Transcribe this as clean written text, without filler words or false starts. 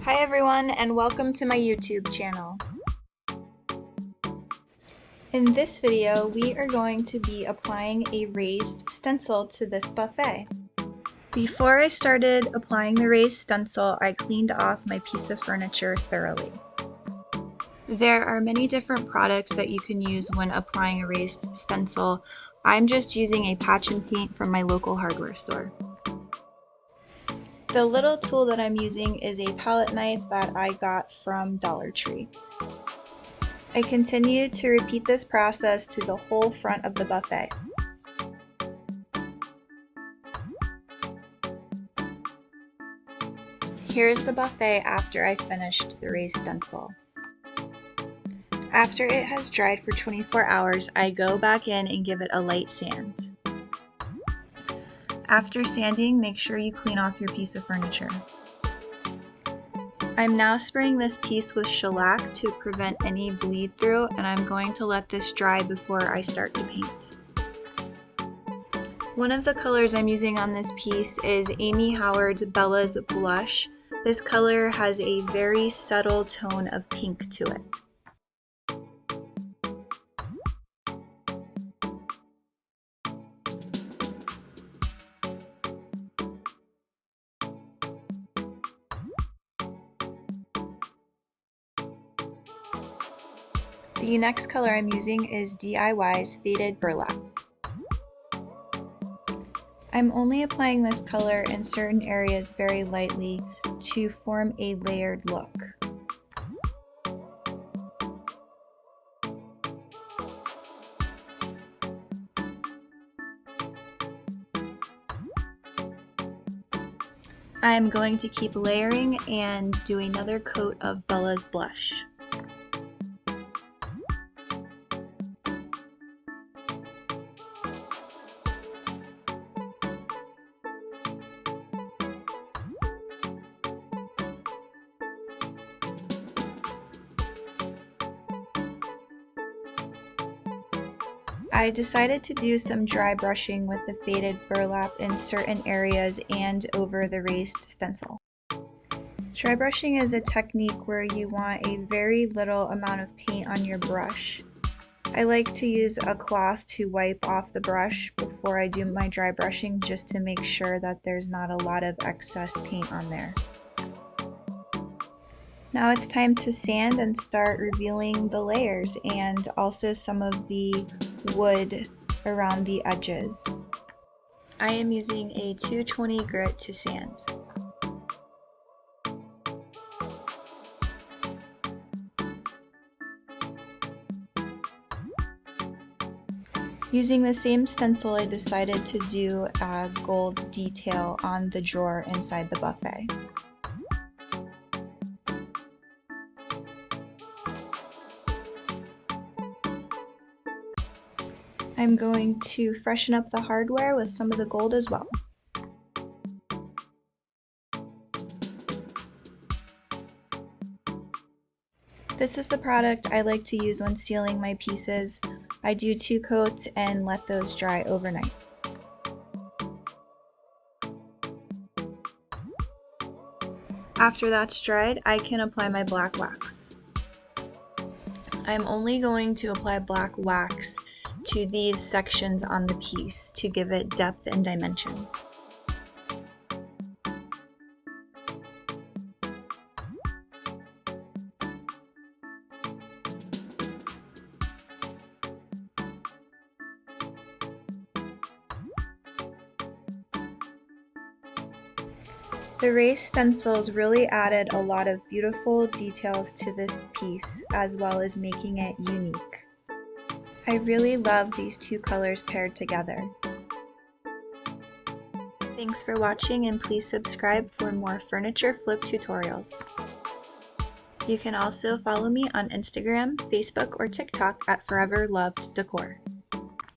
Hi everyone, and welcome to my YouTube channel. In this video, we are going to be applying a raised stencil to this buffet. Before I started applying the raised stencil, I cleaned off my piece of furniture thoroughly. There are many different products that you can use when applying a raised stencil. I'm just using a patch and paint from my local hardware store. The little tool that I'm using is a palette knife that I got from Dollar Tree. I continue to repeat this process to the whole front of the buffet. Here's the buffet after I finished the raised stencil. After it has dried for 24 hours, I go back in and give it a light sand. After sanding, make sure you clean off your piece of furniture. I'm now spraying this piece with shellac to prevent any bleed through, and I'm going to let this dry before I start to paint. One of the colors I'm using on this piece is Amy Howard's Bella's Blush. This color has a very subtle tone of pink to it. The next color I'm using is DIY's Faded Burlap. I'm only applying this color in certain areas very lightly to form a layered look. I'm going to keep layering and do another coat of Bella's Blush. I decided to do some dry brushing with the faded burlap in certain areas and over the raised stencil. Dry brushing is a technique where you want a very little amount of paint on your brush. I like to use a cloth to wipe off the brush before I do my dry brushing, just to make sure that there's not a lot of excess paint on there. Now it's time to sand and start revealing the layers and also some of the wood around the edges. I am using a 220 grit to sand. Using the same stencil, I decided to do a gold detail on the drawer inside the buffet. I'm going to freshen up the hardware with some of the gold as well. This is the product I like to use when sealing my pieces. I do 2 coats and let those dry overnight. After that's dried, I can apply my black wax. I'm only going to apply black wax to these sections on the piece to give it depth and dimension. The raised stencils really added a lot of beautiful details to this piece, as well as making it unique. I really love these 2 colors paired together. Thanks for watching, and please subscribe for more furniture flip tutorials. You can also follow me on Instagram, Facebook, or TikTok at Forever Loved Decor.